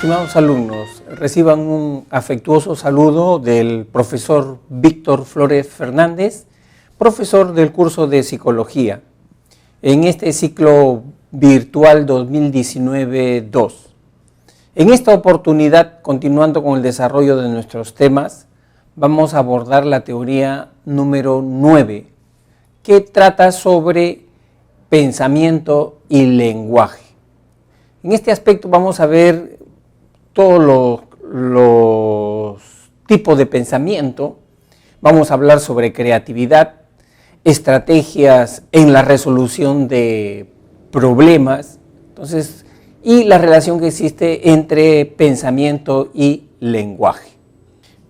Estimados alumnos, reciban un afectuoso saludo del profesor Víctor Flores Fernández, profesor del curso de Psicología, en este ciclo virtual 2019-2. En esta oportunidad, continuando con el desarrollo de nuestros temas, vamos a abordar la teoría número 9, que trata sobre pensamiento y lenguaje. En este aspecto vamos a ver todos los tipos de pensamiento, vamos a hablar sobre creatividad, estrategias en la resolución de problemas, entonces, y la relación que existe entre pensamiento y lenguaje.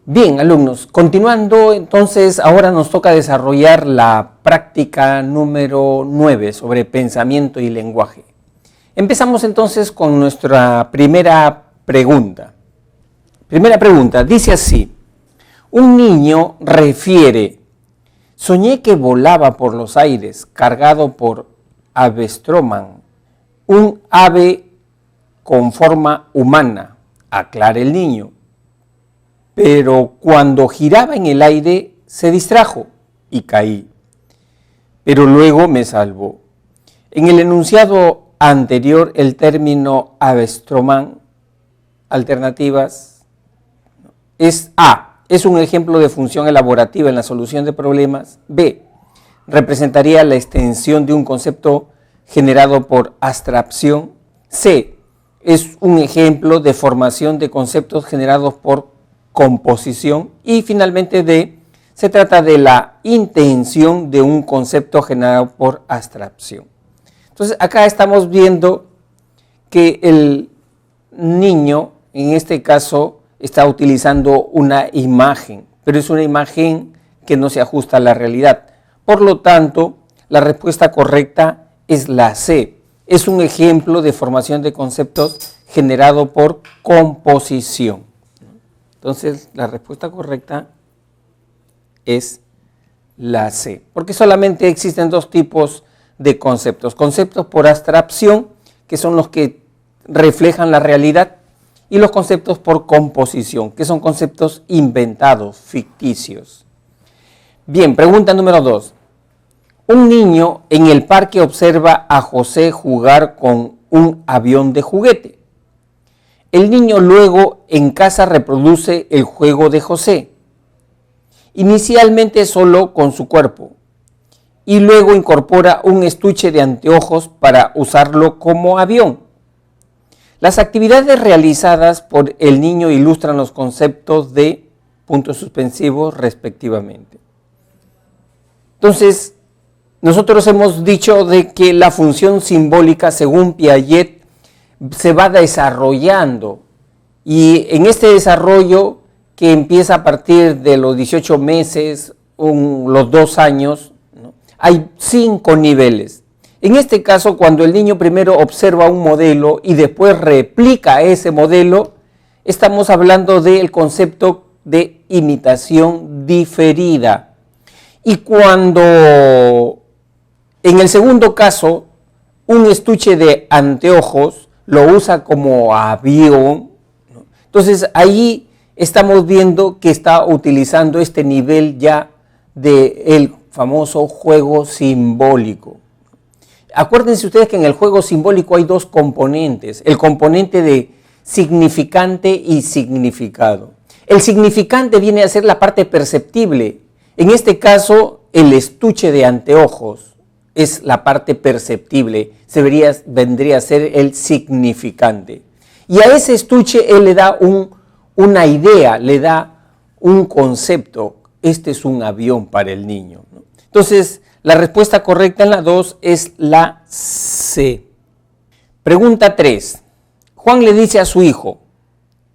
Bien, alumnos, continuando, entonces ahora nos toca desarrollar la práctica número 9 sobre pensamiento y lenguaje. Empezamos entonces con nuestra primera pregunta. Primera pregunta, dice así: un niño refiere: soñé que volaba por los aires cargado por Avestroman, un ave con forma humana. Aclara el niño. Pero cuando giraba en el aire se distrajo y caí. Pero luego me salvó. En el enunciado anterior, el término Avestroman, alternativas, es A, es un ejemplo de función elaborativa en la solución de problemas. B, representaría la extensión de un concepto generado por abstracción. C, es un ejemplo de formación de conceptos generados por composición. Y finalmente D, se trata de la intención de un concepto generado por abstracción. Entonces acá estamos viendo que el niño, en este caso, está utilizando una imagen, pero es una imagen que no se ajusta a la realidad. Por lo tanto, la respuesta correcta es la C. Es un ejemplo de formación de conceptos generado por composición. Entonces, la respuesta correcta es la C, porque solamente existen dos tipos de conceptos. Conceptos por abstracción, que son los que reflejan la realidad, y los conceptos por composición, que son conceptos inventados, ficticios. Bien, pregunta número 2. Un niño en el parque observa a José jugar con un avión de juguete. El niño luego en casa reproduce el juego de José, inicialmente solo con su cuerpo, y luego incorpora un estuche de anteojos para usarlo como avión. Las actividades realizadas por el niño ilustran los conceptos de puntos suspensivos respectivamente. Entonces, nosotros hemos dicho de que la función simbólica, según Piaget, se va desarrollando, y en este desarrollo que empieza a partir de los 18 meses, los 2 años, ¿no? Hay 5 niveles. En este caso, cuando el niño primero observa un modelo y después replica ese modelo, estamos hablando del concepto de imitación diferida. Y cuando, en el segundo caso, un estuche de anteojos lo usa como avión, ¿no? Entonces ahí estamos viendo que está utilizando este nivel ya del famoso juego simbólico. Acuérdense ustedes que en el juego simbólico hay dos componentes, el componente de significante y significado. El significante viene a ser la parte perceptible. En este caso, el estuche de anteojos es la parte perceptible, vendría a ser el significante. Y a ese estuche él le da una idea, le da un concepto. Este es un avión para el niño, ¿no? Entonces, la respuesta correcta en la 2 es la C. Pregunta 3. Juan le dice a su hijo: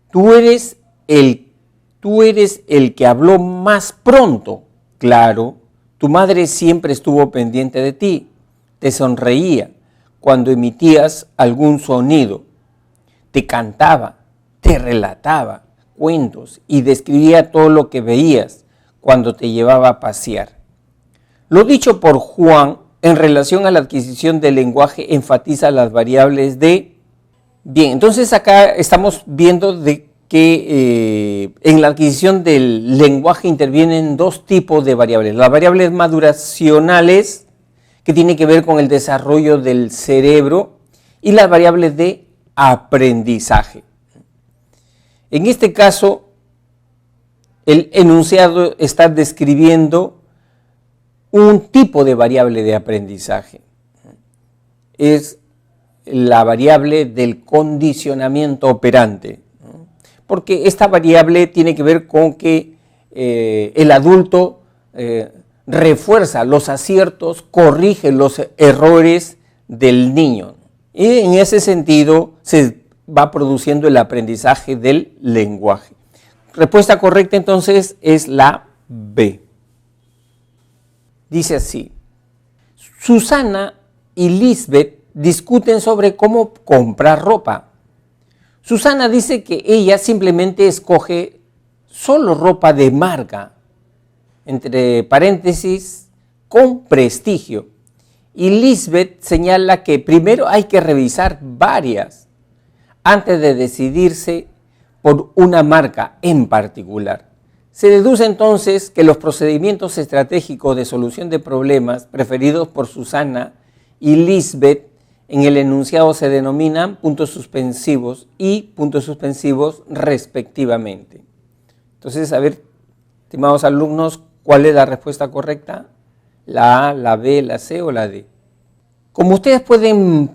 tú eres el que habló más pronto. Claro, tu madre siempre estuvo pendiente de ti, te sonreía cuando emitías algún sonido, te cantaba, te relataba cuentos y describía todo lo que veías cuando te llevaba a pasear. Lo dicho por Juan en relación a la adquisición del lenguaje enfatiza las variables de Bien, entonces acá estamos viendo de que en la adquisición del lenguaje intervienen dos tipos de variables. Las variables maduracionales, que tienen que ver con el desarrollo del cerebro, y las variables de aprendizaje. En este caso, el enunciado está describiendo un tipo de variable de aprendizaje. Es la variable del condicionamiento operante, ¿no? Porque esta variable tiene que ver con que el adulto refuerza los aciertos, corrige los errores del niño. Y en ese sentido se va produciendo el aprendizaje del lenguaje. Respuesta correcta entonces es la B. Dice así: Susana y Lisbeth discuten sobre cómo comprar ropa. Susana dice que ella simplemente escoge solo ropa de marca, entre paréntesis, con prestigio. Y Lisbeth señala que primero hay que revisar varias antes de decidirse por una marca en particular. Se deduce entonces que los procedimientos estratégicos de solución de problemas preferidos por Susana y Lisbeth en el enunciado se denominan puntos suspensivos y puntos suspensivos respectivamente. Entonces, a ver, estimados alumnos, ¿cuál es la respuesta correcta? ¿La A, la B, la C o la D? Como ustedes pueden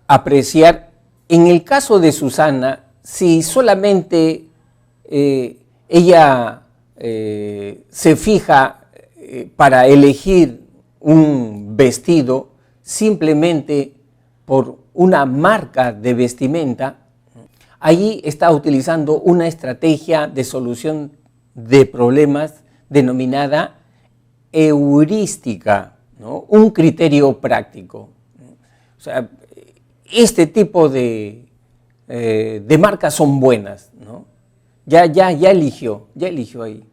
apreciar, en el caso de Susana, si solamente ella se fija para elegir un vestido simplemente por una marca de vestimenta, allí está utilizando una estrategia de solución de problemas denominada heurística, ¿no? Un criterio práctico. O sea, este tipo de marcas son buenas, ¿no? Ya eligió ahí.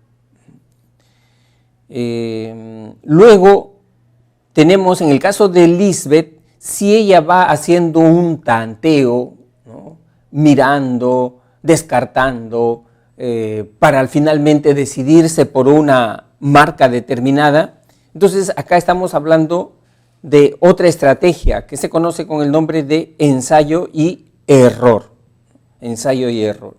Luego tenemos en el caso de Lisbeth, si ella va haciendo un tanteo, ¿no? Mirando, descartando, para finalmente decidirse por una marca determinada, entonces acá estamos hablando de otra estrategia que se conoce con el nombre de ensayo y error. Ensayo y error.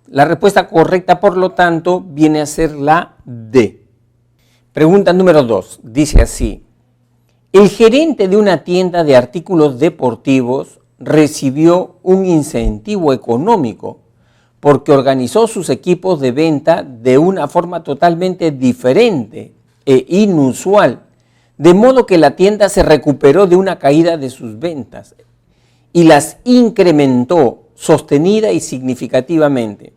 La respuesta correcta, por lo tanto, viene a ser la D. Pregunta número 2, dice así: el gerente de una tienda de artículos deportivos recibió un incentivo económico porque organizó sus equipos de venta de una forma totalmente diferente e inusual, de modo que la tienda se recuperó de una caída de sus ventas y las incrementó sostenida y significativamente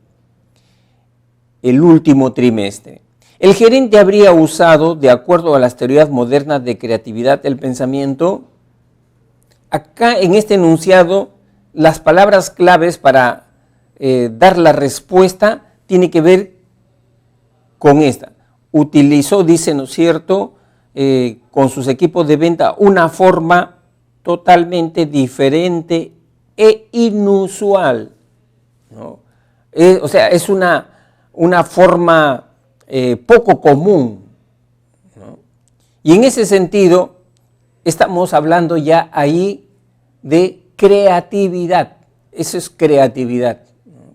el último trimestre. El gerente habría usado, de acuerdo a las teorías modernas de creatividad del pensamiento, acá en este enunciado, las palabras claves para dar la respuesta tiene que ver con esta. Utilizó, dice, ¿no es cierto?, con sus equipos de venta una forma totalmente diferente e inusual, ¿no? O sea, es una forma poco común, ¿no? Y en ese sentido estamos hablando ya ahí de creatividad. Eso es creatividad,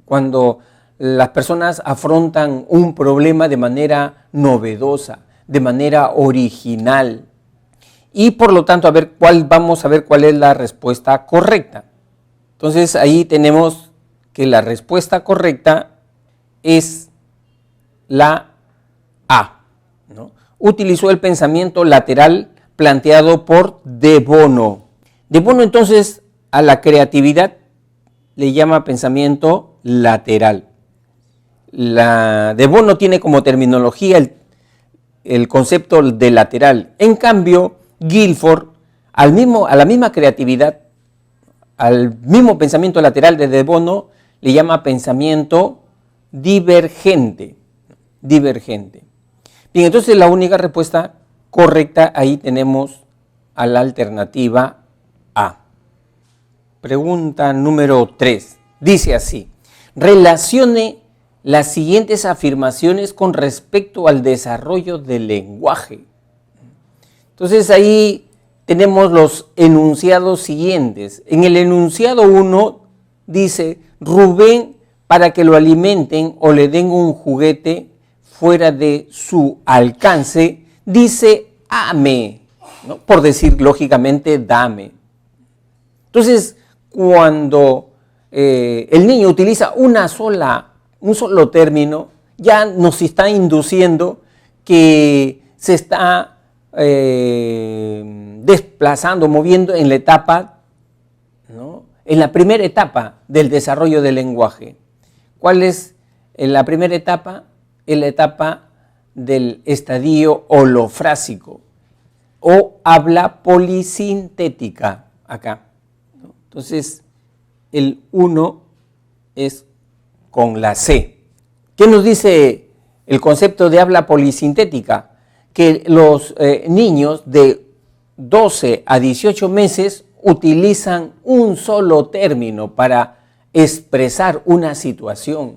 cuando las personas afrontan un problema de manera novedosa, de manera original, y por lo tanto vamos a ver cuál es la respuesta correcta. Entonces ahí tenemos que la respuesta correcta es la A, ¿no? Utilizó el pensamiento lateral planteado por De Bono. De Bono entonces a la creatividad le llama pensamiento lateral. De Bono tiene como terminología el concepto de lateral. En cambio, Guilford, a la misma creatividad, al mismo pensamiento lateral de Bono, le llama pensamiento divergente. Divergente. Bien, entonces la única respuesta correcta, ahí tenemos a la alternativa A. Pregunta número 3. Dice así: relacione las siguientes afirmaciones con respecto al desarrollo del lenguaje. Entonces ahí tenemos los enunciados siguientes. En el enunciado 1 dice: Rubén, para que lo alimenten o le den un juguete fuera de su alcance, dice ame, ¿no? Por decir lógicamente dame. Entonces, cuando el niño utiliza un solo término, ya nos está induciendo que se está desplazando, moviendo en la etapa, ¿no? En la primera etapa del desarrollo del lenguaje. ¿Cuál es la primera etapa? Es la etapa del estadio holofrásico o habla polisintética acá, ¿no? Entonces, el 1 es con la C. ¿Qué nos dice el concepto de habla polisintética? Que los niños de 12 a 18 meses utilizan un solo término para expresar una situación.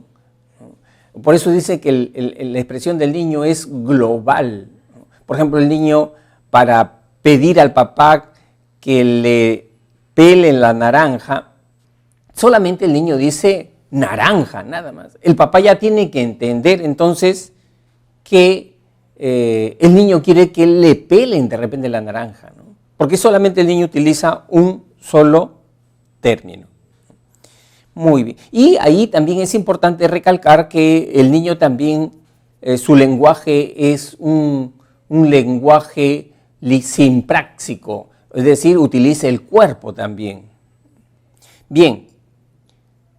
Por eso dice que la expresión del niño es global. Por ejemplo, el niño, para pedir al papá que le pele la naranja, solamente el niño dice naranja, nada más. El papá ya tiene que entender entonces que el niño quiere que le pelen de repente la naranja, ¿no? Porque solamente el niño utiliza un solo término. Muy bien. Y ahí también es importante recalcar que el niño también, su lenguaje es un lenguaje simpráxico, es decir, utiliza el cuerpo también. Bien,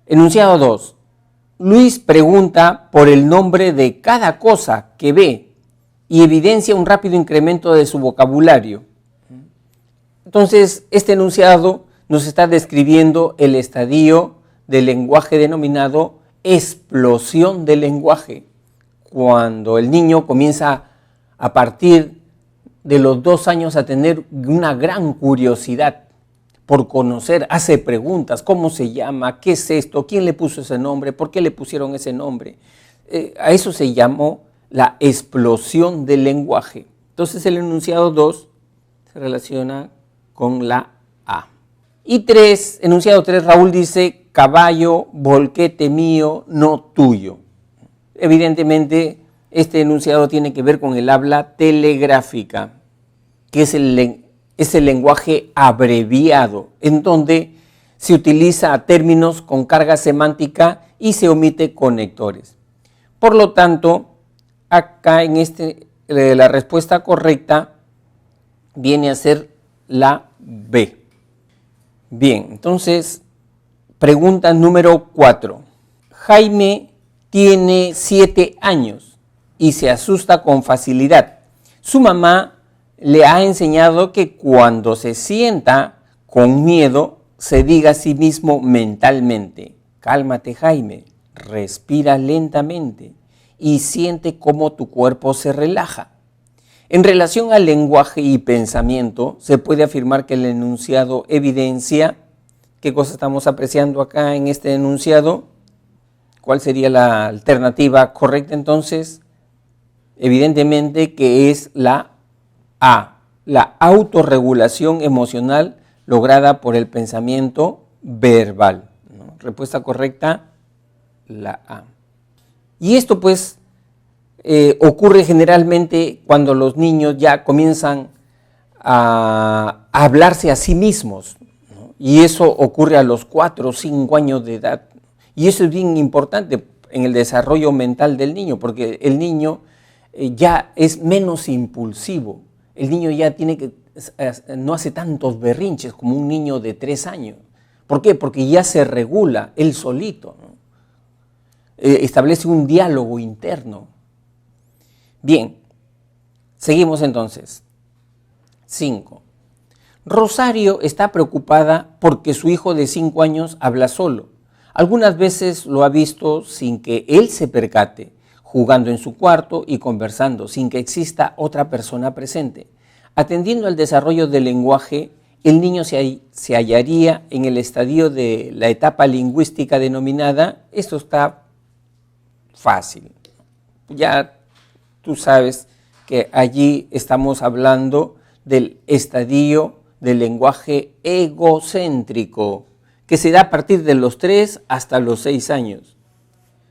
enunciado 2. Luis pregunta por el nombre de cada cosa que ve y evidencia un rápido incremento de su vocabulario. Entonces, este enunciado nos está describiendo el estadio del lenguaje denominado explosión del lenguaje, cuando el niño comienza a partir de los 2 años a tener una gran curiosidad por conocer, hace preguntas: ¿cómo se llama? ¿Qué es esto? ¿Quién le puso ese nombre? ¿Por qué le pusieron ese nombre? A eso se llamó la explosión del lenguaje. Entonces el enunciado 2 se relaciona con la A. Y 3, enunciado 3, Raúl dice: caballo, volquete mío, no tuyo. Evidentemente, este enunciado tiene que ver con el habla telegráfica, que es el lenguaje abreviado, en donde se utiliza términos con carga semántica y se omite conectores. Por lo tanto, acá en la respuesta correcta viene a ser la B. Bien, entonces, pregunta número 4. Jaime tiene 7 años y se asusta con facilidad. Su mamá le ha enseñado que cuando se sienta con miedo, se diga a sí mismo mentalmente: cálmate, Jaime, respira lentamente y siente cómo tu cuerpo se relaja. En relación al lenguaje y pensamiento, se puede afirmar que el enunciado evidencia. ¿Qué cosa estamos apreciando acá en este enunciado? ¿Cuál sería la alternativa correcta entonces? Evidentemente que es la A, la autorregulación emocional lograda por el pensamiento verbal, ¿no? Respuesta correcta, la A. Y esto pues ocurre generalmente cuando los niños ya comienzan a hablarse a sí mismos, ¿no? Y eso ocurre a los 4 o 5 años de edad. Y eso es bien importante en el desarrollo mental del niño, porque el niño ya es menos impulsivo. El niño ya no hace tantos berrinches como un niño de 3 años. ¿Por qué? Porque ya se regula él solito, ¿no? Establece un diálogo interno. Bien, seguimos entonces. 5. Rosario está preocupada porque su hijo de 5 años habla solo. Algunas veces lo ha visto sin que él se percate, jugando en su cuarto y conversando sin que exista otra persona presente. Atendiendo al desarrollo del lenguaje el niño se hallaría en el estadio de la etapa lingüística denominada, esto está fácil. Ya tú sabes que allí estamos hablando del estadio del lenguaje egocéntrico, que se da a partir de los 3 hasta los 6 años.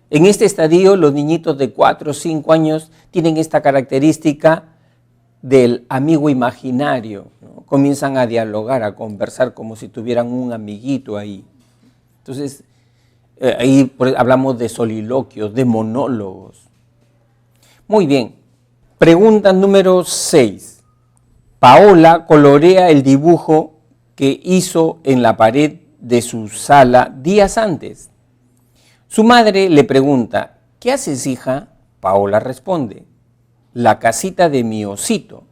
En este estadio, los niñitos de 4 o 5 años tienen esta característica del amigo imaginario, ¿no? Comienzan a dialogar, a conversar como si tuvieran un amiguito ahí. Entonces, ahí hablamos de soliloquios, de monólogos. Muy bien. Pregunta número 6. Paola colorea el dibujo que hizo en la pared de su sala días antes. Su madre le pregunta, ¿qué haces, hija? Paola responde, la casita de mi osito.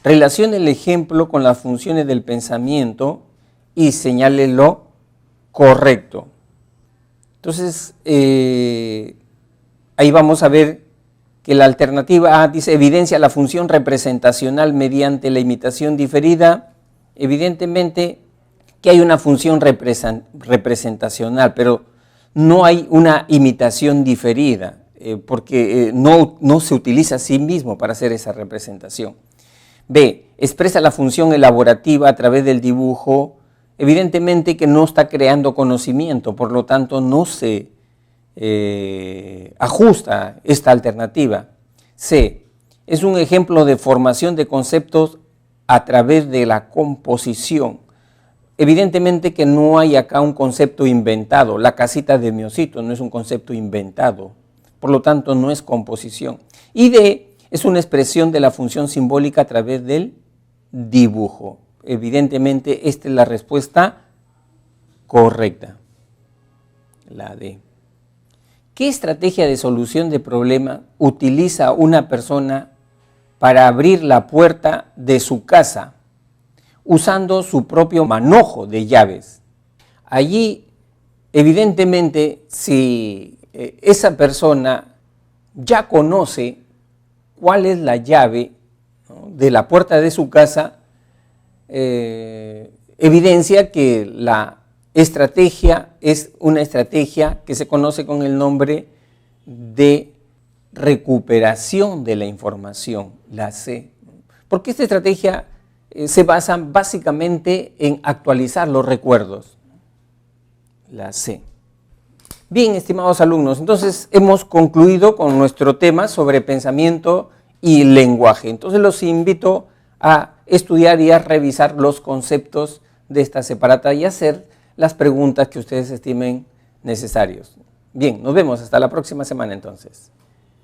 Relacione el ejemplo con las funciones del pensamiento y señálelo correcto. Entonces, ahí vamos a ver que la alternativa A dice, evidencia la función representacional mediante la imitación diferida. Evidentemente que hay una función representacional, pero no hay una imitación diferida, porque no se utiliza a sí mismo para hacer esa representación. B, expresa la función elaborativa a través del dibujo. Evidentemente que no está creando conocimiento, por lo tanto no se ajusta esta alternativa. C, es un ejemplo de formación de conceptos a través de la composición. Evidentemente que no hay acá un concepto inventado. La casita de mi osito no es un concepto inventado, por lo tanto no es composición. Y D, es una expresión de la función simbólica a través del dibujo. Evidentemente esta es la respuesta correcta, la D. ¿Qué estrategia de solución de problema utiliza una persona para abrir la puerta de su casa usando su propio manojo de llaves? Allí, evidentemente, si esa persona ya conoce cuál es la llave, ¿no?, de la puerta de su casa, evidencia que la estrategia es una estrategia que se conoce con el nombre de recuperación de la información, la C. Porque esta estrategia se basa básicamente en actualizar los recuerdos, la C. Bien, estimados alumnos, entonces hemos concluido con nuestro tema sobre pensamiento y lenguaje. Entonces los invito a estudiar y a revisar los conceptos de esta separata y hacer las preguntas que ustedes estimen necesarios. Bien, nos vemos hasta la próxima semana entonces.